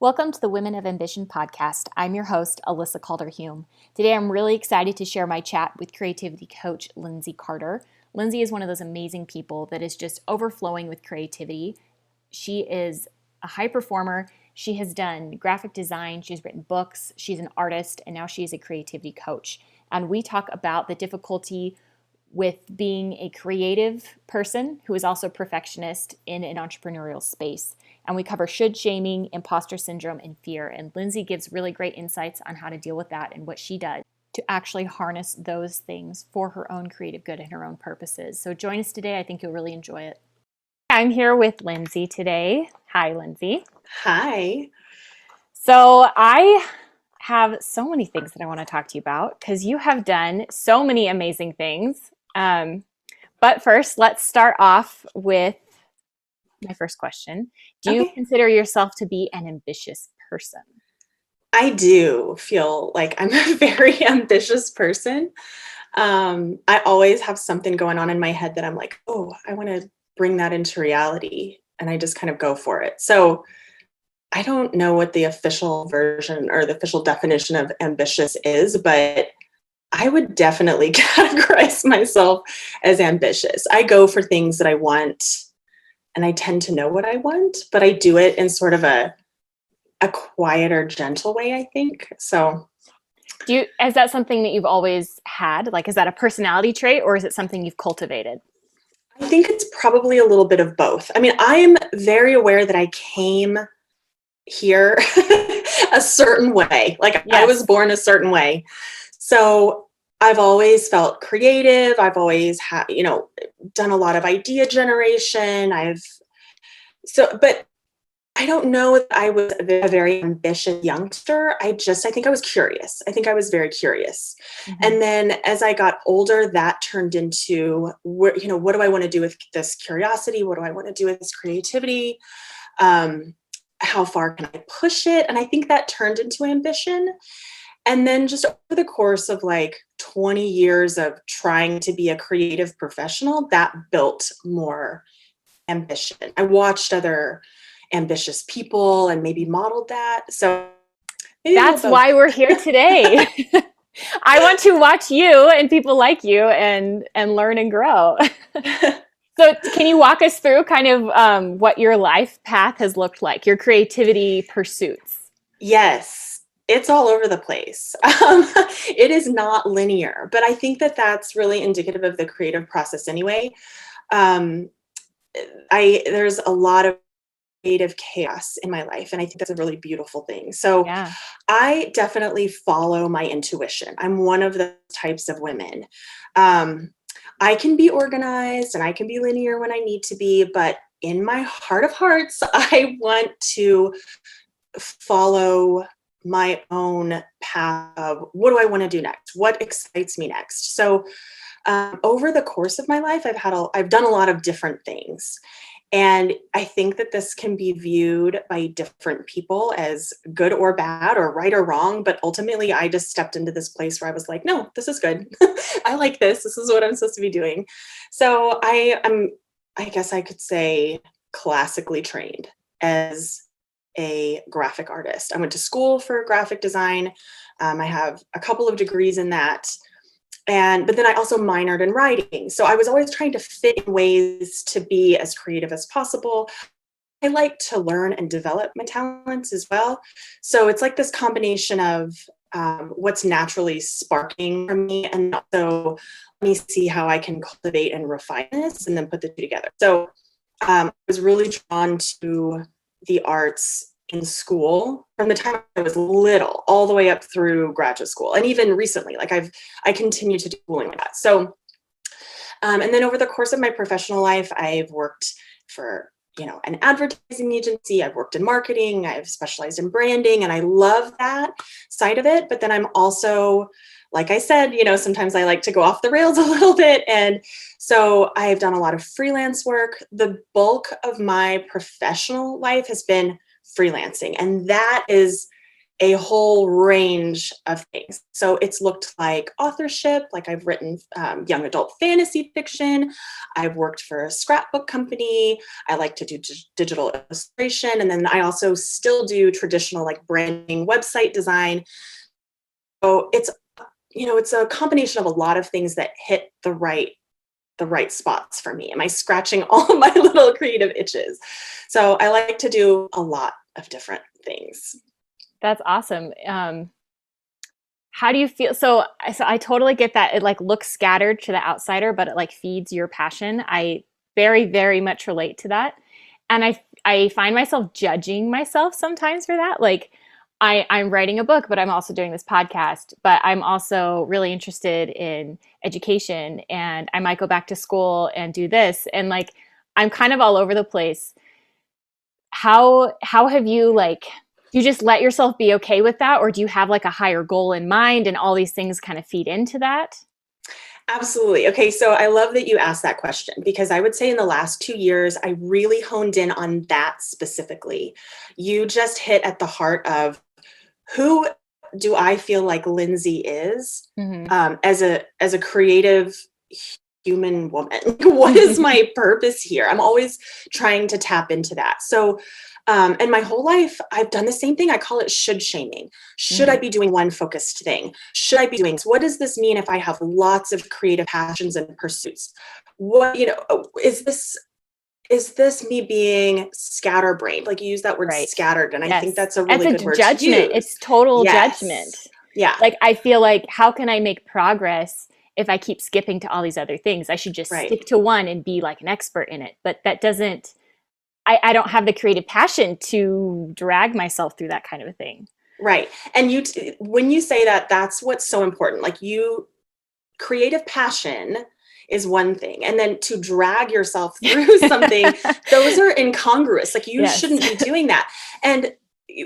Welcome to the Women of Ambition podcast. I'm your host, Alyssa Calder-Hume. Today, I'm really excited to share my chat with creativity coach Lyndsay Carter. Lyndsay is one of those amazing people that is just overflowing with creativity. She is a high performer. She has done graphic design. She's written books. She's an artist, and now she is a creativity coach. And we talk about the difficulty with being a creative person who is also a perfectionist in an entrepreneurial space. And we cover should shaming, imposter syndrome, and fear. And Lyndsay gives really great insights on how to deal with that and what she does to actually harness those things for her own creative good and her own purposes. So join us today. I think you'll really enjoy it. I'm here with Lyndsay today. Hi, Lyndsay. Hi. So I have so many things that I want to talk to you about because you have done so many amazing things. But first, let's start off with my first question. Do you consider yourself to be an ambitious person? I do feel like I'm a very ambitious person. I always have something going on in my head that I'm like, oh, I want to bring that into reality. And I just kind of go for it. So I don't know what the official version or the official definition of ambitious is, but I would definitely categorize myself as ambitious. I go for things that I want, and I tend to know what I want, but I do it in sort of a quieter, gentle way, I think. So is that something that you've always had? Like, is that a personality trait or is it something you've cultivated? I think it's probably a little bit of both. I mean, I'm very aware that I came here a certain way. Like, yes. I was born a certain way. So I've always felt creative. I've always had, done a lot of idea generation. But I don't know if I was a very ambitious youngster. I think I was curious. I think I was very curious. Mm-hmm. And then as I got older, that turned into, what do I want to do with this curiosity? What do I want to do with this creativity? How far can I push it? And I think that turned into ambition. And then just over the course of like 20 years of trying to be a creative professional, that built more ambition. I watched other ambitious people and maybe modeled that. So that's why we're here today. I want to watch you and people like you and learn and grow. So can you walk us through kind of what your life path has looked like, your creativity pursuits? Yes. It's all over the place. It is not linear, but I think that that's really indicative of the creative process anyway. There's a lot of creative chaos in my life, and I think that's a really beautiful thing. So yeah. I definitely follow my intuition. I'm one of the types of women. I can be organized and I can be linear when I need to be, but in my heart of hearts, I want to follow my own path of what do I want to do next? What excites me next? So over the course of my life, I've done a lot of different things. And I think that this can be viewed by different people as good or bad or right or wrong. But ultimately, I just stepped into this place where I was like, no, this is good. I like this. This is what I'm supposed to be doing. So I guess I could say classically trained as a graphic artist. I went to school for graphic design. I have a couple of degrees in that. But then I also minored in writing. So I was always trying to fit in ways to be as creative as possible. I like to learn and develop my talents as well. So it's like this combination of what's naturally sparking for me, and also let me see how I can cultivate and refine this and then put the two together. So I was really drawn to the arts in school from the time I was little all the way up through graduate school. And even recently, like I continue to do schooling like that. So, and then over the course of my professional life, I've worked for, an advertising agency. I've worked in marketing. I've specialized in branding, and I love that side of it. But then I'm also, like I said, sometimes I like to go off the rails a little bit. And so I've done a lot of freelance work. The bulk of my professional life has been freelancing. And that is a whole range of things. So it's looked like authorship, like I've written young adult fantasy fiction. I've worked for a scrapbook company. I like to do digital illustration. And then I also still do traditional like branding, website design. So it's a combination of a lot of things that hit the right spots for me. Am I scratching all of my little creative itches? So I like to do a lot of different things. That's awesome. How do you feel? So I totally get that. It like looks scattered to the outsider, but it like feeds your passion. I very, very much relate to that. And I find myself judging myself sometimes for that. Like I'm writing a book, but I'm also doing this podcast, but I'm also really interested in education, and I might go back to school and do this. And like, I'm kind of all over the place. How have you like, do you just let yourself be okay with that? Or do you have like a higher goal in mind and all these things kind of feed into that? Absolutely. Okay, so I love that you asked that question, because I would say in the last 2 years, I really honed in on that specifically. You just hit at the heart of who do I feel like Lyndsay is as a creative human woman? What is my purpose here? I'm always trying to tap into that. So and my whole life, I've done the same thing. I call it should shaming. Should I be doing one focused thing? Should I be doing, what does this mean if I have lots of creative passions and pursuits? What, is this me being scatterbrained? Like you use that word Right. scattered. And Yes. I think that's a really good word to judgment. use. It's total Yes. judgment. Yeah. Like I feel like, how can I make progress if I keep skipping to all these other things? I should just stick to one and be like an expert in it. But that doesn't, I don't have the creative passion to drag myself through that kind of a thing. Right. And when you say that, that's what's so important. Like creative passion is one thing. And then to drag yourself through something, those are incongruous. Like you shouldn't be doing that. And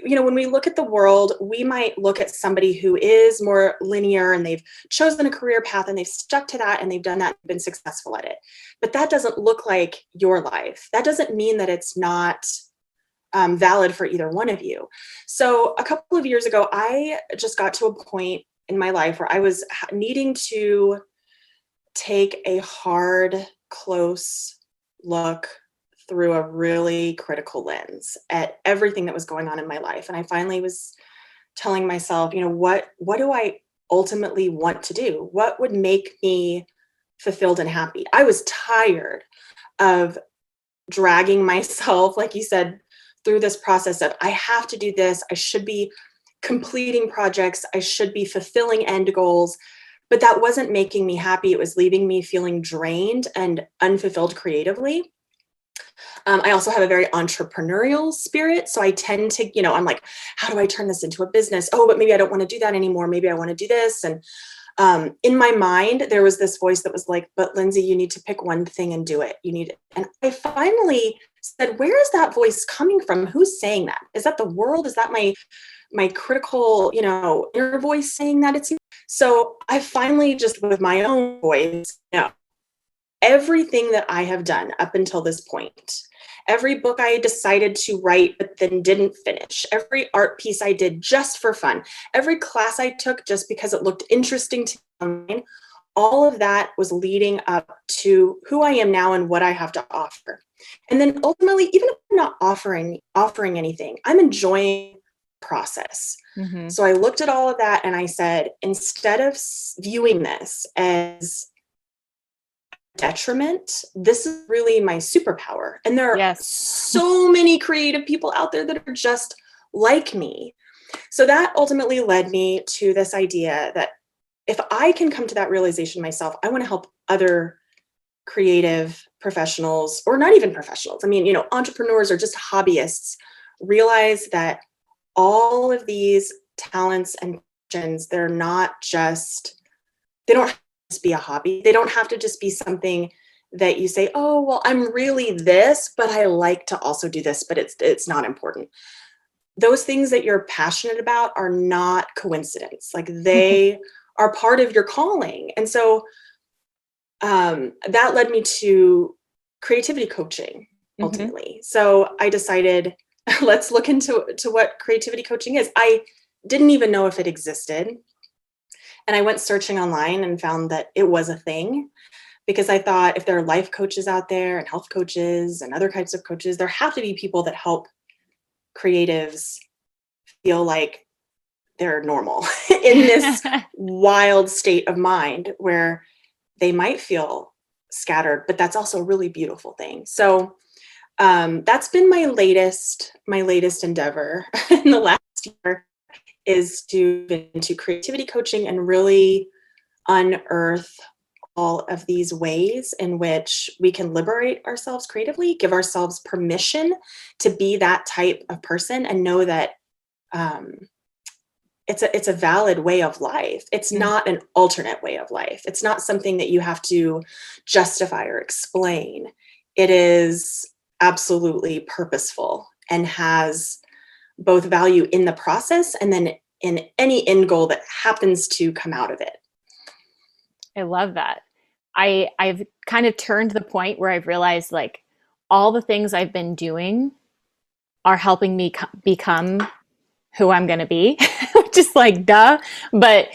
when we look at the world, we might look at somebody who is more linear and they've chosen a career path and they've stuck to that and they've done that and been successful at it. But that doesn't look like your life. That doesn't mean that it's not valid for either one of you. So a couple of years ago, I just got to a point in my life where I was needing to take a hard, close look through a really critical lens at everything that was going on in my life. And I finally was telling myself, what do I ultimately want to do? What would make me fulfilled and happy? I was tired of dragging myself, like you said, through this process of I have to do this. I should be completing projects. I should be fulfilling end goals. But that wasn't making me happy. It was leaving me feeling drained and unfulfilled creatively. I also have a very entrepreneurial spirit. So I tend to, I'm like, how do I turn this into a business? Oh, but maybe I don't want to do that anymore. Maybe I want to do this. And in my mind, there was this voice that was like, but Lyndsay, you need to pick one thing and do it. And I finally said, where is that voice coming from? Who's saying that? Is that the world? Is that my critical, inner voice saying that? So I finally just with my own voice, everything that I have done up until this point, every book I decided to write but then didn't finish, every art piece I did just for fun, every class I took just because it looked interesting to me, all of that was leading up to who I am now and what I have to offer. And then ultimately, even if I'm not offering anything, I'm enjoying the process. Mm-hmm. So I looked at all of that and I said, instead of viewing this as detriment, this is really my superpower. And there are so many creative people out there that are just like me. So that ultimately led me to this idea that if I can come to that realization myself, I want to help other creative professionals, or not even professionals. I mean, entrepreneurs or just hobbyists, realize that all of these talents and passions, they don't just be a hobby. They don't have to just be something that you say, oh, well, I'm really this, but I like to also do this, but it's not important. Those things that you're passionate about are not coincidence. Like they are part of your calling. And so that led me to creativity coaching ultimately. Mm-hmm. So I decided, let's look into what creativity coaching is. I didn't even know if it existed. And I went searching online and found that it was a thing, because I thought if there are life coaches out there and health coaches and other types of coaches, there have to be people that help creatives feel like they're normal in this wild state of mind where they might feel scattered, but that's also a really beautiful thing. So that's been my latest endeavor in the last year, is to get into creativity coaching and really unearth all of these ways in which we can liberate ourselves creatively, give ourselves permission to be that type of person, and know that it's a valid way of life. It's not an alternate way of life. It's not something that you have to justify or explain. It is absolutely purposeful and has both value in the process and then in any end goal that happens to come out of it. I love that. I've kind of turned the point where I've realized like all the things I've been doing are helping me become who I'm going to be, which is like, duh. But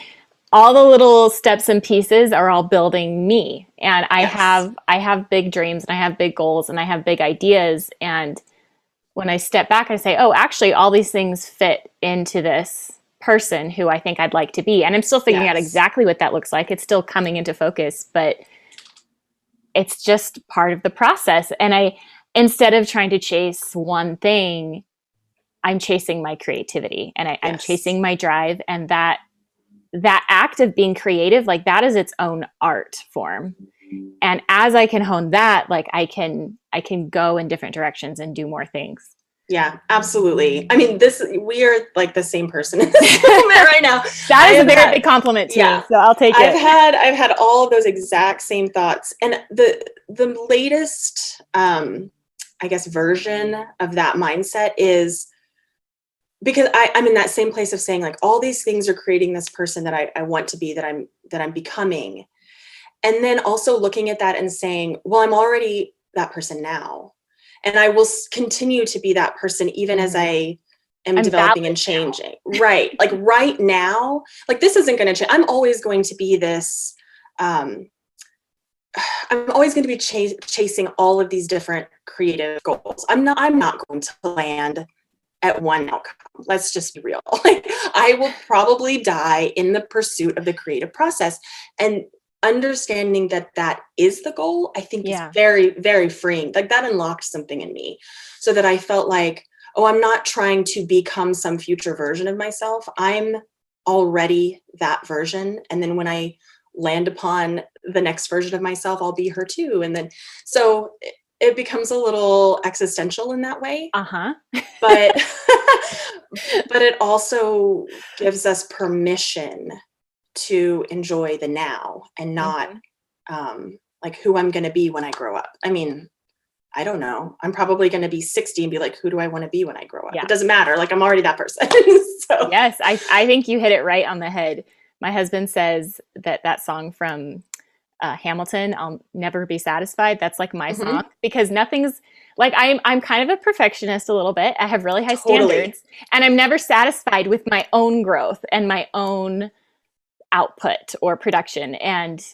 all the little steps and pieces are all building me. And I have big dreams and I have big goals and I have big ideas. And when I step back, I say, oh, actually, all these things fit into this person who I think I'd like to be. And I'm still figuring out exactly what that looks like. It's still coming into focus, but it's just part of the process. And instead of trying to chase one thing, I'm chasing my creativity and I'm chasing my drive. And that act of being creative, like that is its own art form. And as I can hone that, like I can go in different directions and do more things. Yeah, absolutely. I mean, we are like the same person in this moment right now. That is a very big compliment to me, so I'll take it. I've had all of those exact same thoughts. And the latest, I guess, version of that mindset is because I'm in that same place of saying like all these things are creating this person that I want to be, that I'm becoming. And then also looking at that and saying, well, I'm already that person now. And I will continue to be that person even as I am developing and changing. Now. Right. Like right now, like this isn't going to change. I'm always going to be this, I'm always going to be chasing all of these different creative goals. I'm not going to land at one outcome. Let's just be real. Like I will probably die in the pursuit of the creative process. And understanding that is the goal, I think is very, very freeing. Like that unlocked something in me so that I felt like, oh, I'm not trying to become some future version of myself. I'm already that version. And then when I land upon the next version of myself, I'll be her too. And then, so it becomes a little existential in that way. But it also gives us permission to enjoy the now and not like who I'm going to be when I grow up. I mean, I don't know. I'm probably going to be 60 and be like, who do I want to be when I grow up? It doesn't matter. Like I'm already that person. So. Yes, I think you hit it right on the head. My husband says that song from Hamilton, I'll Never Be Satisfied. That's like my song, because nothing's like, I'm kind of a perfectionist a little bit. I have really high standards and I'm never satisfied with my own growth and my own output or production. And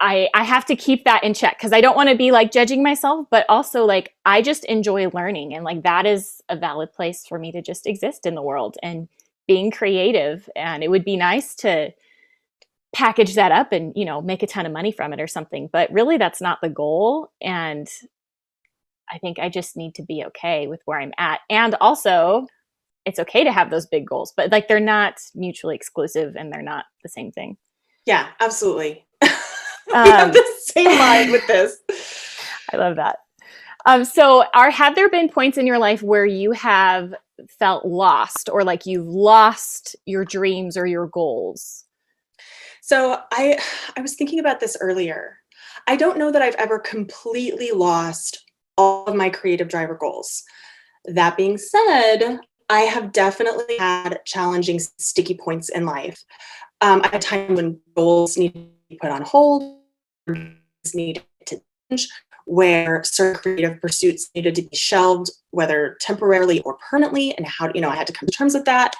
I have to keep that in check because I don't want to be like judging myself, but also like I just enjoy learning. And like that is a valid place for me to just exist in the world and being creative. And it would be nice to package that up and, you know, make a ton of money from it or something. But really that's not the goal. And I think I just need to be okay with where I'm at. And also it's okay to have those big goals, but like they're not mutually exclusive and they're not the same thing. Yeah, absolutely. We have the same mind with this. I love that. So have there been points in your life where you have felt lost or like you've lost your dreams or your goals? So I was thinking about this earlier. I don't know that I've ever completely lost all of my creative driver goals. That being said, I have definitely had challenging, sticky points in life. I had times when goals need to be put on hold, needed to change, where certain creative pursuits needed to be shelved, whether temporarily or permanently, and how, I had to come to terms with that.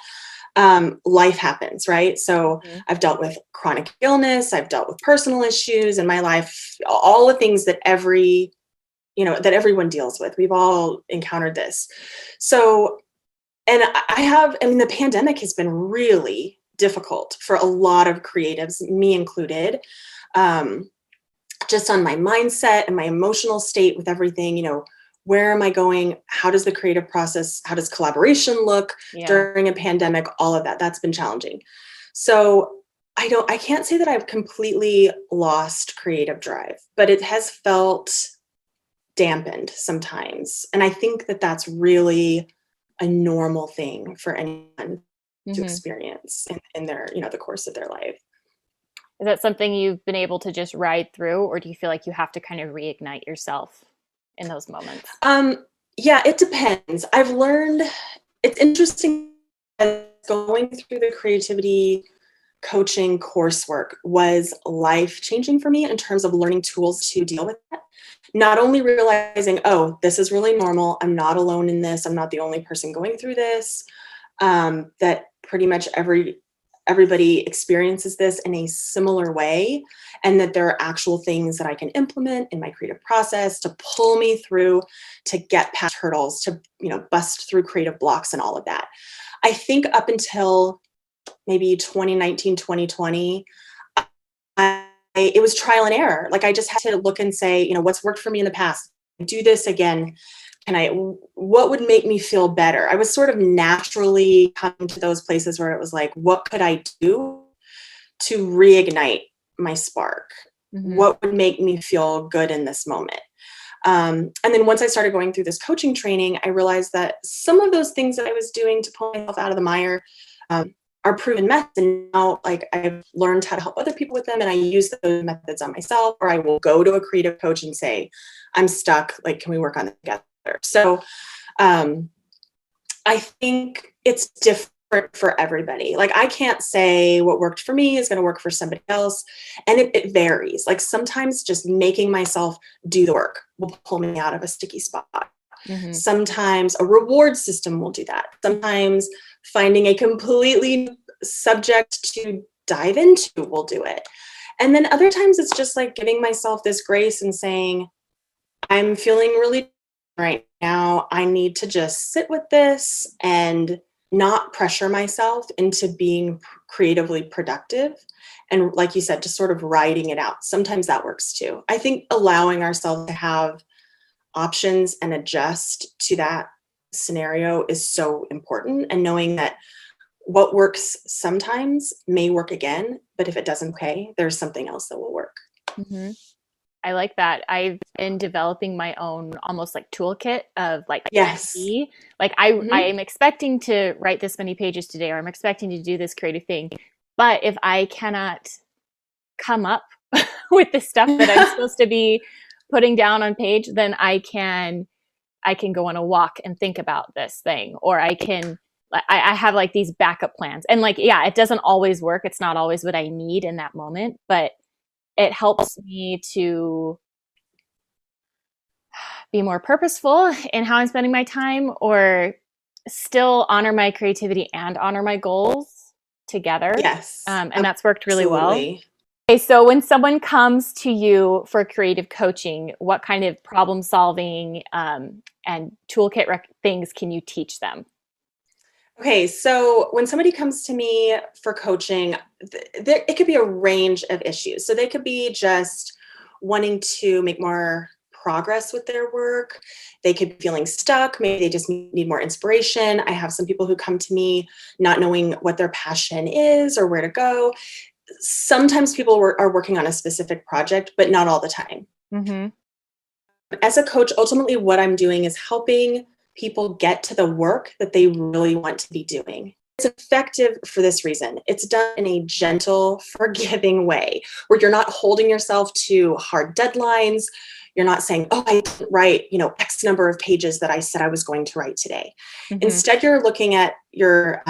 life happens, right? So I've dealt with chronic illness, I've dealt with personal issues in my life, all the things that that everyone deals with. We've all encountered this. So, and the pandemic has been really difficult for a lot of creatives, me included. Just on my mindset and my emotional state with everything, where am I going? How does the creative process, how does collaboration look during a pandemic? All of that, that's been challenging. So I can't say that I've completely lost creative drive, but it has felt dampened sometimes. And I think that that's really a normal thing for anyone to experience in their, the course of their life. Is that something you've been able to just ride through, or do you feel like you have to kind of reignite yourself in those moments? Yeah, it depends. I've learned, it's interesting, going through the creativity coaching coursework was life-changing for me in terms of learning tools to deal with that. Not only realizing, oh, this is really normal. I'm not alone in this. I'm not the only person going through this. That pretty much everybody experiences this in a similar way, and that there are actual things that I can implement in my creative process to pull me through, to get past hurdles, to bust through creative blocks and all of that. I think up until maybe 2019, 2020, it was trial and error. Like, I just had to look and say, what's worked for me in the past? Do this again. What would make me feel better? I was sort of naturally coming to those places where it was like, what could I do to reignite my spark? What would make me feel good in this moment? And then once I started going through this coaching training, I realized that some of those things that I was doing to pull myself out of the mire are proven methods. And now, like, I've learned how to help other people with them, and I use those methods on myself, or I will go to a creative coach and say, I'm stuck. Like, can we work on it together? So I think it's different for everybody. Like, I can't say what worked for me is going to work for somebody else. And it varies. Like, sometimes just making myself do the work will pull me out of a sticky spot. Sometimes a reward system will do that. Sometimes finding a completely subject to dive into will do it. And then other times it's just like giving myself this grace and saying, I'm feeling really right now. I need to just sit with this and not pressure myself into being creatively productive. And like you said, just sort of writing it out. Sometimes that works too. I think allowing ourselves to have options and adjust to that scenario is so important. And knowing that what works sometimes may work again, but if it doesn't, okay, there's something else that will work. I like that. I've been developing my own almost like toolkit of like, yes, like I am expecting to write this many pages today, or I'm expecting to do this creative thing. But if I cannot come up with the stuff that I'm supposed to be putting down on page, then I can go on a walk and think about this thing, or I have like these backup plans. And like, yeah, it doesn't always work. It's not always what I need in that moment, but it helps me to be more purposeful in how I'm spending my time, or still honor my creativity and honor my goals together. Yes. And that's worked really absolutely. well. Okay, so when someone comes to you for creative coaching, what kind of problem solving and toolkit things can you teach them? Okay, so when somebody comes to me for coaching, it could be a range of issues. So they could be just wanting to make more progress with their work. They could be feeling stuck. Maybe they just need more inspiration. I have some people who come to me not knowing what their passion is or where to go. Sometimes people are working on a specific project, but not all the time. As a coach, ultimately what I'm doing is helping people get to the work that they really want to be doing. It's effective for this reason. It's done in a gentle, forgiving way where you're not holding yourself to hard deadlines. You're not saying, oh, I didn't write, X number of pages that I said I was going to write today. Instead, you're looking at your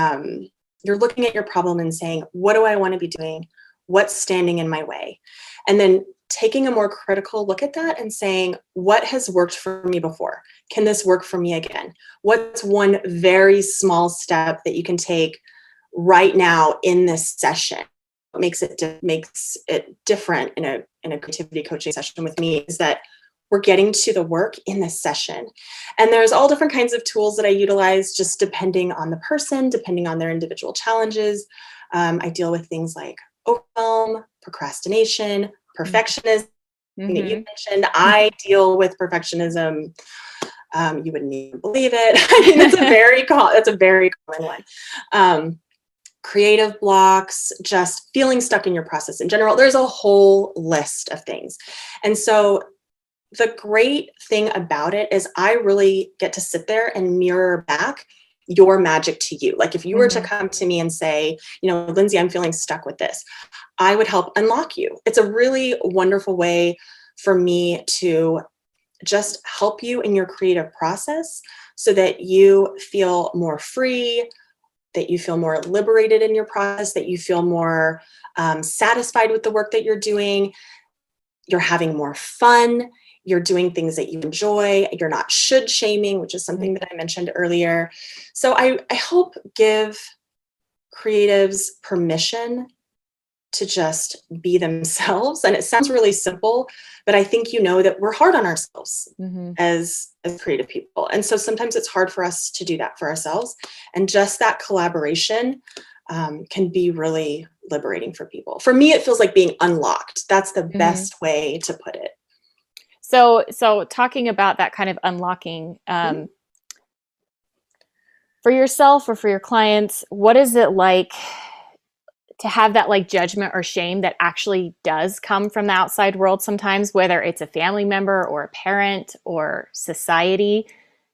problem and saying, what do I want to be doing? What's standing in my way? And then taking a more critical look at that and saying, what has worked for me before? Can this work for me again? What's one very small step that you can take right now in this session. What makes it different in a creativity coaching session with me is that we're getting to the work in this session. And there's all different kinds of tools that I utilize just depending on the person, depending on their individual challenges. I deal with things like overwhelm, procrastination, perfectionism that you mentioned. I deal with perfectionism. You wouldn't even believe it. I mean, that's a very common one. Creative blocks, just feeling stuck in your process in general. There's a whole list of things. And so the great thing about it is I really get to sit there and mirror back your magic to you. Like if you were to come to me and say, Lyndsay, I'm feeling stuck with this, I would help unlock you. It's a really wonderful way for me to just help you in your creative process so that you feel more free, that you feel more liberated in your process, that you feel more satisfied with the work that you're doing. You're having more fun. You're doing things that you enjoy. You're not should shaming, which is something that I mentioned earlier. So I help give creatives permission to just be themselves. And it sounds really simple, but I think that we're hard on ourselves as creative people. And so sometimes it's hard for us to do that for ourselves. And just that collaboration can be really liberating for people. For me, it feels like being unlocked. That's the best way to put it. So talking about that kind of unlocking, for yourself or for your clients, what is it like to have that like judgment or shame that actually does come from the outside world sometimes, whether it's a family member or a parent or society?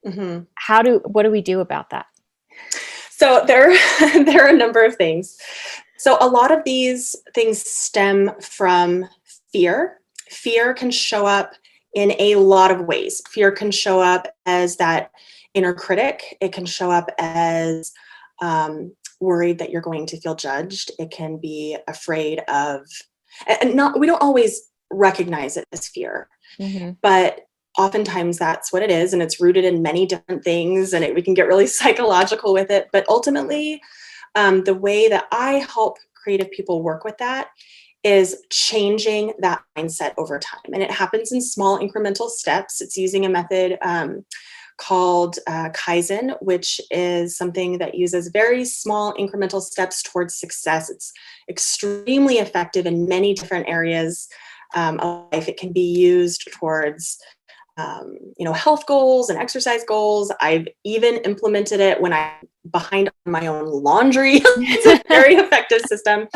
What do we do about that? So there are a number of things. So a lot of these things stem from fear. Fear can show up in a lot of ways. Fear can show up as that inner critic. It can show up as worried that you're going to feel judged. It can be afraid of, we don't always recognize it as fear, but oftentimes that's what it is. And it's rooted in many different things, and we can get really psychological with it. But ultimately, the way that I help creative people work with that is changing that mindset over time. And it happens in small incremental steps. It's using a method called Kaizen, which is something that uses very small incremental steps towards success. It's extremely effective in many different areas of life. It can be used towards health goals and exercise goals. I've even implemented it when I'm behind on my own laundry. It's a very effective system.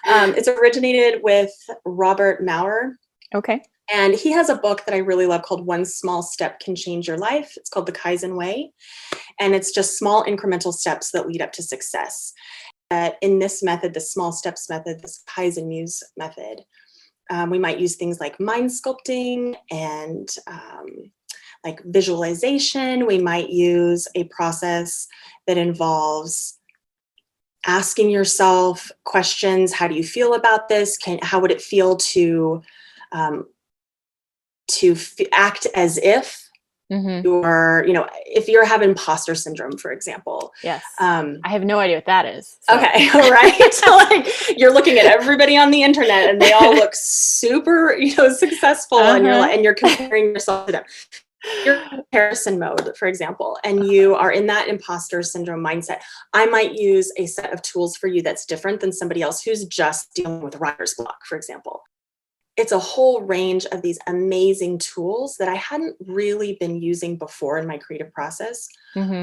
It's originated with Robert Maurer. Okay. And he has a book that I really love called One Small Step Can Change Your Life. It's called The Kaizen Way. And it's just small incremental steps that lead up to success. In this method, the small steps method, this Kaizen Muse method, we might use things like mind sculpting and like visualization. We might use a process that involves asking yourself questions. How do you feel about this? How would it feel to act as if you're, if you're having imposter syndrome, for example. Yes. I have no idea what that is. So. Okay. All right. So like you're looking at everybody on the internet and they all look super, successful and you're comparing yourself to them. You're in comparison mode, for example, and you are in that imposter syndrome mindset. I might use a set of tools for you that's different than somebody else who's just dealing with writer's block, for example. It's a whole range of these amazing tools that I hadn't really been using before in my creative process.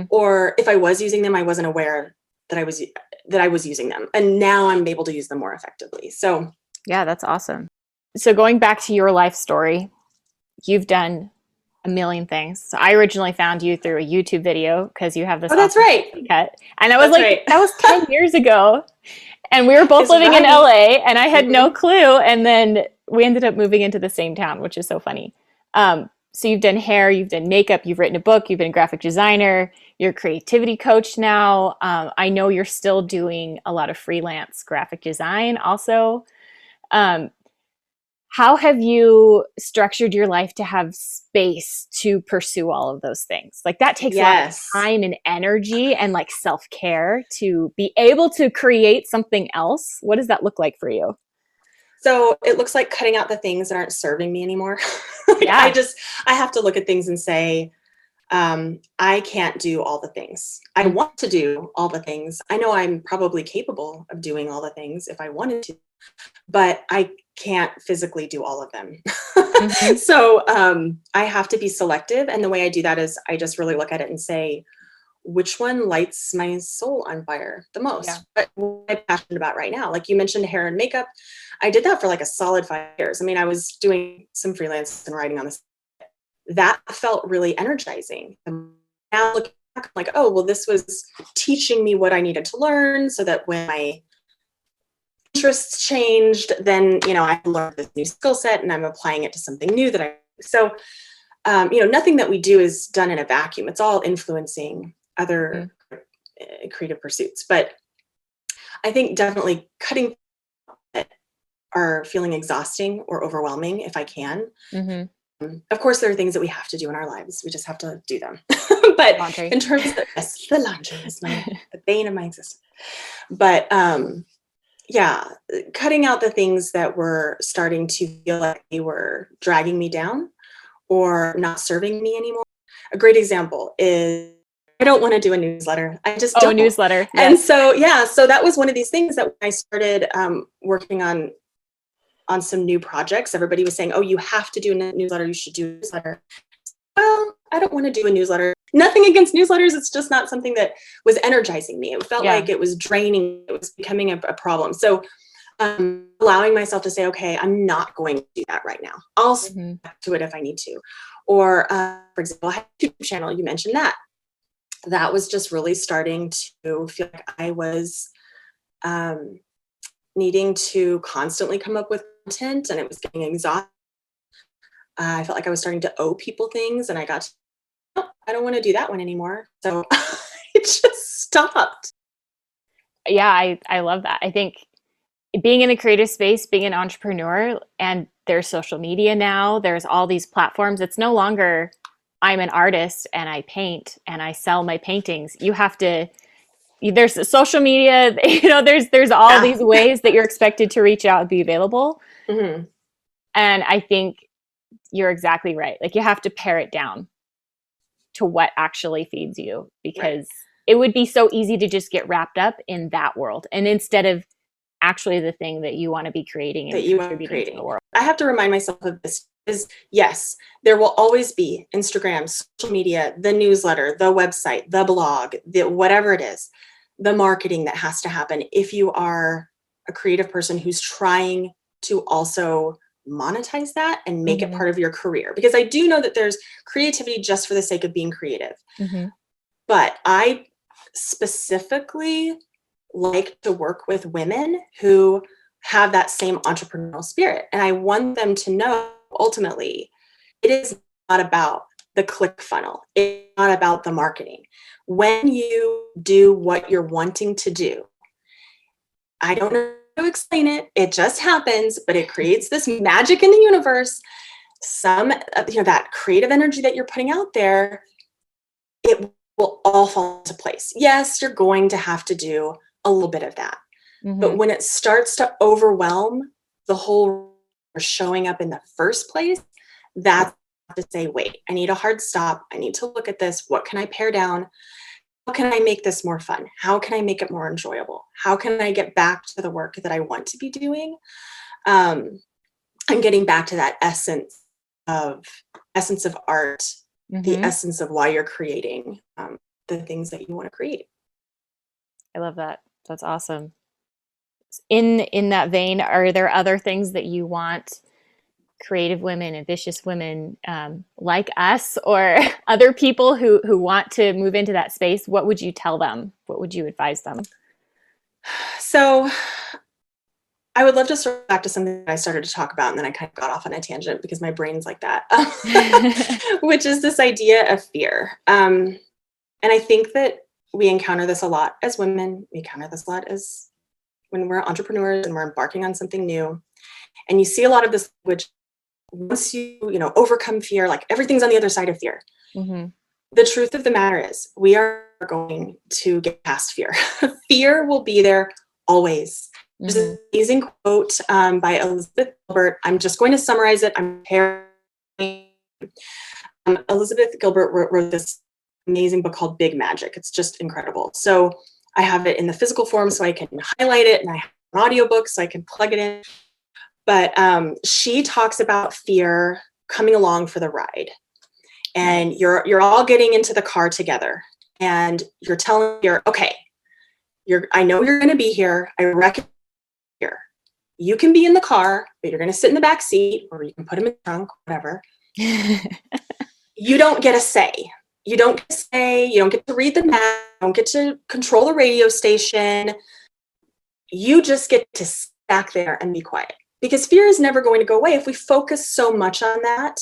Or if I was using them, I wasn't aware that I was using them. And now I'm able to use them more effectively. So yeah, that's awesome. So going back to your life story, you've done a million things. So I originally found you through a YouTube video because you have this. Oh, that's right. Cut. And I was that was 10 years ago. And we were both living in LA and I had no clue. And then we ended up moving into the same town, which is so funny. So you've done hair, you've done makeup, you've written a book, you've been a graphic designer, you're a creativity coach now. I know you're still doing a lot of freelance graphic design also. How have you structured your life to have space to pursue all of those things? Like that takes a lot of time and energy and like self-care to be able to create something else. What does that look like for you? So it looks like cutting out the things that aren't serving me anymore. Yeah. I have to look at things and say, I can't do all the things. I want to do all the things. I know I'm probably capable of doing all the things if I wanted to, but I can't physically do all of them. Mm-hmm. So I have to be selective. And the way I do that is I just really look at it and say, which one lights my soul on fire the most? Yeah. What I'm passionate about right now. Like you mentioned hair and makeup. I did that for like a solid 5 years. I mean, I was doing some freelance and writing on this. That felt really energizing. And now looking back, I'm like, oh, well, this was teaching me what I needed to learn so that when my interests changed, then, I learned this new skill set and I'm applying it to something new so, nothing that we do is done in a vacuum. It's all influencing other creative pursuits. But I think definitely cutting that are feeling exhausting or overwhelming if I can. Mm-hmm. Of course, there are things that we have to do in our lives. We just have to do them. But Laundry. in terms of the laundry is the bane of my existence. But yeah, cutting out the things that were starting to feel like they were dragging me down or not serving me anymore. A great example is I don't want to do a newsletter. I just don't. Newsletter. Yes. And so that was one of these things that when I started working on some new projects, everybody was saying, oh, you have to do a newsletter. You should do a newsletter. Well, I don't want to do a newsletter. Nothing against newsletters. It's just not something that was energizing me. It felt like it was draining. It was becoming a problem. So allowing myself to say, okay, I'm not going to do that right now. I'll get back to it if I need to. Or, for example, I have a YouTube channel. You mentioned that. That was just really starting to feel like I was needing to constantly come up with content, and it was getting exhausting. I felt like I was starting to owe people things, and I I don't want to do that one anymore. So it just stopped. Yeah, I love that. I think being in a creative space, being an entrepreneur, and there's social media now, there's all these platforms. It's no longer I'm an artist and I paint and I sell my paintings. You have to, there's social media, there's all these ways that you're expected to reach out and be available. Mm-hmm. And I think you're exactly right. Like you have to pare it down to what actually feeds you, because it would be so easy to just get wrapped up in that world. And instead of actually the thing that you want to be creating and contributing to the world. I have to remind myself of this is yes, there will always be Instagram, social media, the newsletter, the website, the blog, whatever it is, the marketing that has to happen if you are a creative person who's trying to also monetize that and make it part of your career. Because I do know that there's creativity just for the sake of being creative. But I specifically like to work with women who have that same entrepreneurial spirit. And I want them to know ultimately it is not about the click funnel. It's not about the marketing. When you do what you're wanting to do, I don't know how to explain it. It just happens, but it creates this magic in the universe. That creative energy that you're putting out there, it will all fall into place. Yes, you're going to have to do a little bit of that. But when it starts to overwhelm the whole showing up in the first place, that's to say, wait, I need a hard stop. I need to look at this. What can I pare down? How can I make this more fun? How can I make it more enjoyable? How can I get back to the work that I want to be doing? And getting back to that essence of art, the essence of why you're creating the things that you want to create. I love that. That's awesome. In that vein, are there other things that you want creative women, ambitious women like us, or other people who want to move into that space? What would you tell them? What would you advise them? So I would love to circle back to something that I started to talk about, and then I kind of got off on a tangent because my brain's like that, which is this idea of fear. And I think that we encounter this a lot as women. We encounter this a lot as when we're entrepreneurs and we're embarking on something new. And you see a lot of this language, once overcome fear, like everything's on the other side of fear. Mm-hmm. The truth of the matter is we are going to get past fear. Fear will be there always. There's an amazing quote by Elizabeth Gilbert. I'm just going to summarize it. I'm paraphrasing. Elizabeth Gilbert wrote this amazing book called Big Magic. It's just incredible. So I have it in the physical form so I can highlight it, and I have an audiobook so I can plug it in. But she talks about fear coming along for the ride. And you're all getting into the car together, and you're telling fear, okay, I know you're going to be here. I recognize here. You can be in the car, but you're going to sit in the back seat, or you can put him in the trunk, whatever. You don't get a say. You don't get to say, you don't get to read the map, you don't get to control the radio station. You just get to sit back there and be quiet, because fear is never going to go away. If we focus so much on that,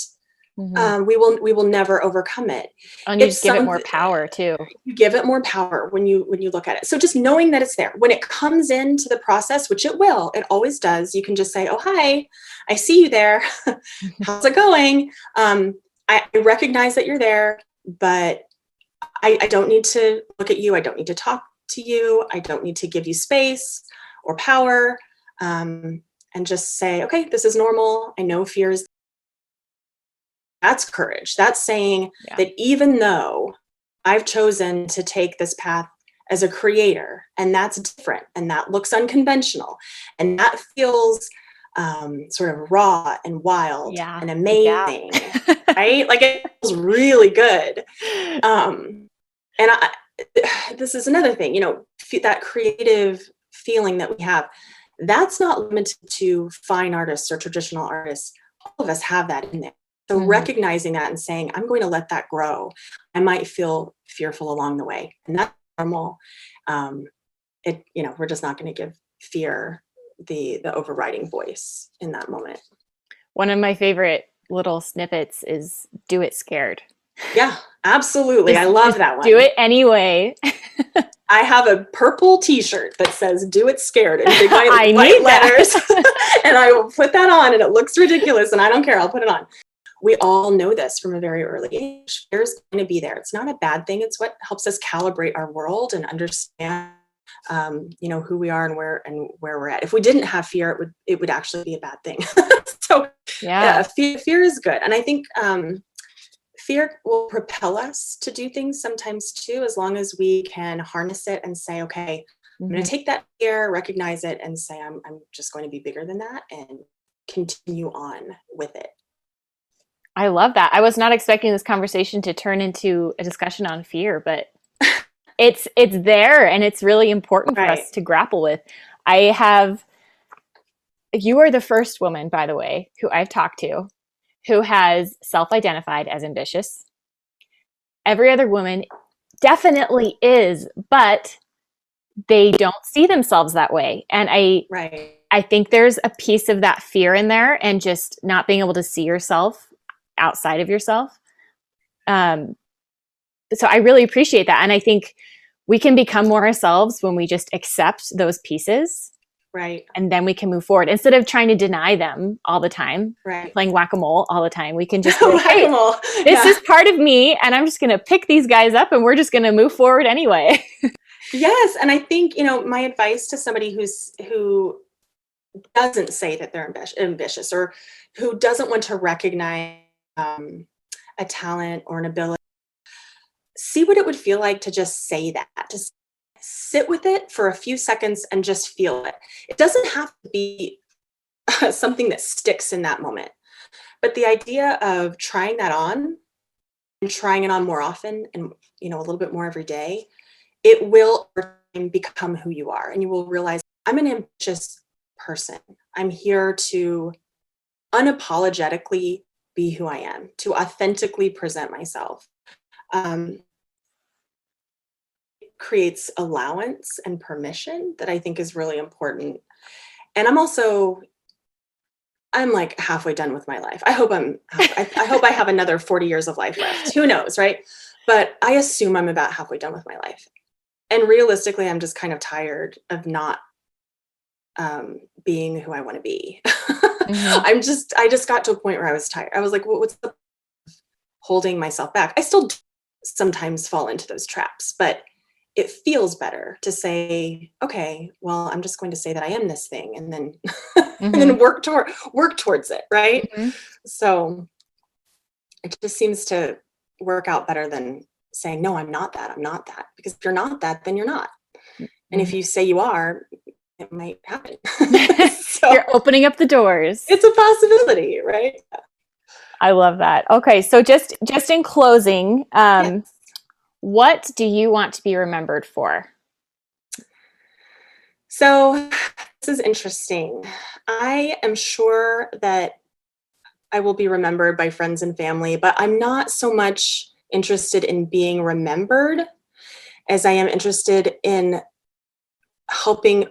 we will never overcome it. And you just give it more power too. You give it more power when you look at it. So just knowing that it's there, when it comes into the process, which it will, it always does, you can just say, oh, hi, I see you there. How's it going? I recognize that you're there, but I don't need to look at you. I don't need to talk to you. I don't need to give you space or power. And just say, okay, this is normal. I know fear is. That's courage. That's saying that even though I've chosen to take this path as a creator, and that's different, and that looks unconventional, and that feels sort of raw and wild and amazing, right? Like it feels really good. This is another thing, that creative feeling that we have, that's not limited to fine artists or traditional artists. All of us have that in there. So recognizing that and saying, I'm going to let that grow. I might feel fearful along the way, and that's normal. We're just not going to give fear the overriding voice in that moment. One of my favorite little snippets is do it scared. Yeah, absolutely. I love that one. Do it anyway. I have a purple t-shirt that says do it scared in big white letters. And I will put that on, and it looks ridiculous, and I don't care. I'll put it on. We all know this from a very early age. Fear is going to be there. It's not a bad thing. It's what helps us calibrate our world and understand, who we are and where we're at. If we didn't have fear, it would actually be a bad thing. So fear is good. And I think fear will propel us to do things sometimes too, as long as we can harness it and say, okay, I'm going to take that fear, recognize it, and say, I'm just going to be bigger than that, and continue on with it. I love that. I was not expecting this conversation to turn into a discussion on fear, but it's there, and it's really important for us to grapple with. You are the first woman, by the way, who I've talked to who has self-identified as ambitious. Every other woman definitely is, but they don't see themselves that way. And I think there's a piece of that fear in there, and just not being able to see yourself outside of yourself. So I really appreciate that. And I think we can become more ourselves when we just accept those pieces. Right. And then we can move forward instead of trying to deny them all the time, playing whack-a-mole all the time. We can just go, hey, this is part of me, and I'm just going to pick these guys up, and we're just going to move forward anyway. Yes. And I think, my advice to somebody who doesn't say that they're ambitious, or who doesn't want to recognize a talent or an ability, see what it would feel like to just say that, to sit with it for a few seconds and just feel it. It doesn't have to be something that sticks in that moment, but the idea of trying that on and trying it on more often, and a little bit more every day, it will become who you are, and you will realize, I'm an ambitious person. I'm here to unapologetically be who I am, to authentically present myself. It creates allowance and permission that I think is really important. And I'm like halfway done with my life. I hope I hope I have another 40 years of life left. Who knows, right? But I assume I'm about halfway done with my life. And realistically, I'm just kind of tired of not being who I want to be. I just got to a point where I was tired. I was like, what's the holding myself back? I still sometimes fall into those traps, but it feels better to say, okay, well, I'm just going to say that I am this thing, and then and then work towards it, right? So it just seems to work out better than saying, no, I'm not that. I'm not that. Because if you're not that, then you're not. And if you say you are, it might happen. So you're opening up the doors. It's a possibility, right? I love that. Okay, so just in closing, yes. What do you want to be remembered for? So this is interesting. I am sure that I will be remembered by friends and family, but I'm not so much interested in being remembered as I am interested in helping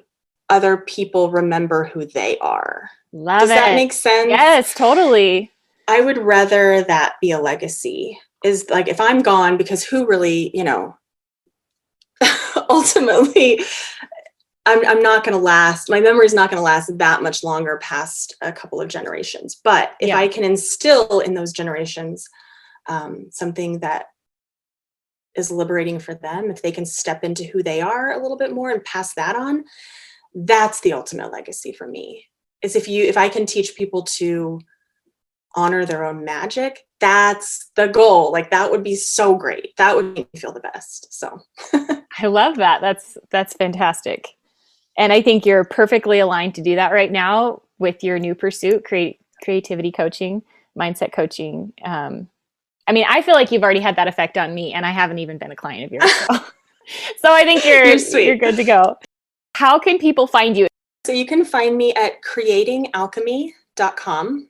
other people remember who they are. Does that make sense? Yes, totally. I would rather that be a legacy. Is like, if I'm gone, because who really, ultimately, I'm not going to last. My memory is not going to last that much longer past a couple of generations. But if I can instill in those generations something that is liberating for them, if they can step into who they are a little bit more and pass that on, that's the ultimate legacy for me. Is if I can teach people to honor their own magic, that's the goal. Like, that would be so great. That would make me feel the best. So I love that. That's fantastic. And I think you're perfectly aligned to do that right now with your new pursuit, creativity coaching, mindset coaching. I mean, I feel like you've already had that effect on me, and I haven't even been a client of yours. So I think you're good to go. How can people find you? So you can find me at creatingalchemy.com.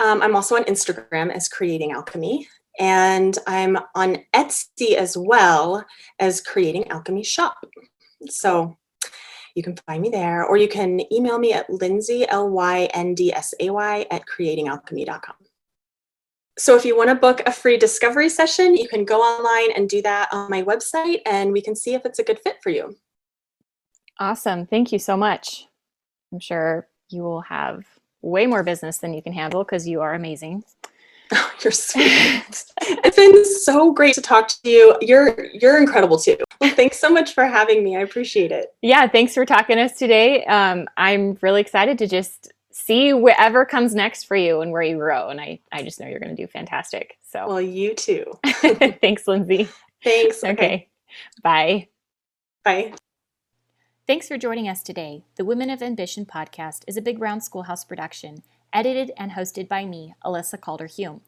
I'm also on Instagram as Creating Alchemy, and I'm on Etsy as well as Creating Alchemy Shop. So you can find me there, or you can email me at Lyndsay, Lyndsay at creatingalchemy.com. So if you want to book a free discovery session, you can go online and do that on my website, and we can see if it's a good fit for you. Awesome. Thank you so much. I'm sure you will have way more business than you can handle because you are amazing. Oh, you're sweet. It's been so great to talk to you. You're incredible too. Well, thanks so much for having me. I appreciate it. Yeah, thanks for talking to us today. I'm really excited to just see whatever comes next for you and where you grow. And I just know you're going to do fantastic. So, well, you too. Thanks, Lyndsay. Thanks. Okay. Bye. Bye. Thanks for joining us today. The Women of Ambition podcast is a Big Round Schoolhouse production, edited and hosted by me, Alyssa Calder-Hume.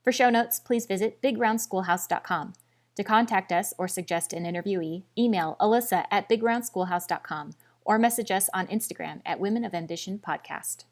For show notes, please visit bigroundschoolhouse.com. To contact us or suggest an interviewee, email Alyssa at bigroundschoolhouse.com or message us on Instagram at Women of Ambition Podcast.